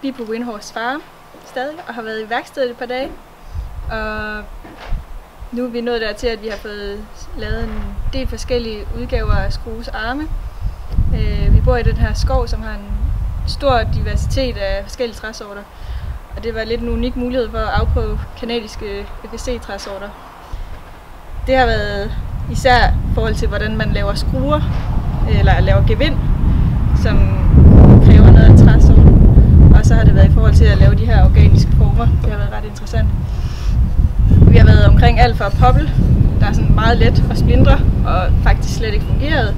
Vi er på Windhorse Farm stadig og har været i værkstedet et par dage. Og nu er vi nået dertil, at vi har fået lavet en del forskellige udgaver af Skrues arme. Vi bor i den her skov, som har en stor diversitet af forskellige træsorter. Og det var lidt en unik mulighed for at afprøve kanadiske FSC-træsorter. Det har været især i forhold til, hvordan man laver skruer, eller laver gevind, som kræver noget af træsorten. Og så har det været i forhold til at lave de her organiske former. Det har været ret interessant. Vi har været omkring alt fra poppel, der er sådan meget let og splindre, og faktisk slet ikke fungerede.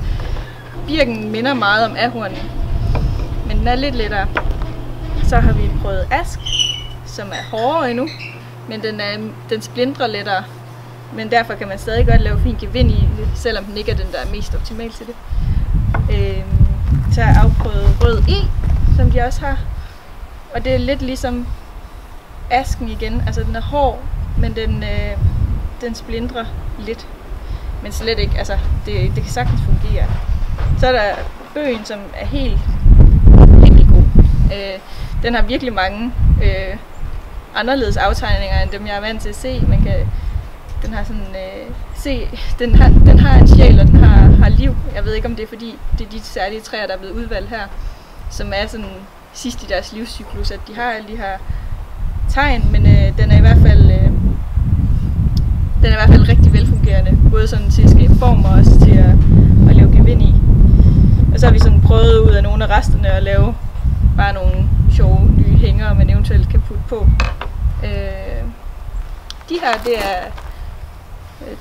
Birken minder meget om ahornen, men den er lidt lettere. Så har vi prøvet ask, som er hårdere endnu, men den splindrer lettere. Men derfor kan man stadig godt lave fin gevind i det, selvom den ikke er den, der er mest optimal til det. Så har jeg afprøvet rød e, som de også har. Og det er lidt ligesom asken igen. Altså den er hård, men den splindrer lidt. Men slet ikke, altså det kan sagtens fungere. Så er der bøgen, som er helt vildt god. Den har virkelig mange anderledes aftegninger, end dem jeg er vant til at se. Den har sådan den har en sjæl, og den har liv. Jeg ved ikke, om det er fordi det er de særlige træer, der er blevet udvalgt her, som er sådan sidst i deres livscyklus, at de har alle de her tegn, men den er i hvert fald rigtig velfungerende, både sådan til at skabe form og også til at lave gevind i. Og så har vi sådan prøvet ud af nogle af resterne at lave bare nogle sjove nye hængere, man eventuelt kan putte på. De her, det er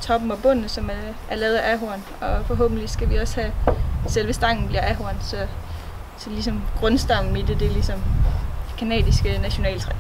toppen og bunden, som er lavet af ahorn, og forhåbentlig skal vi også have selve stangen bliver ahorn, så ligesom grundstammen i det er ligesom det kanadiske nationaltræ.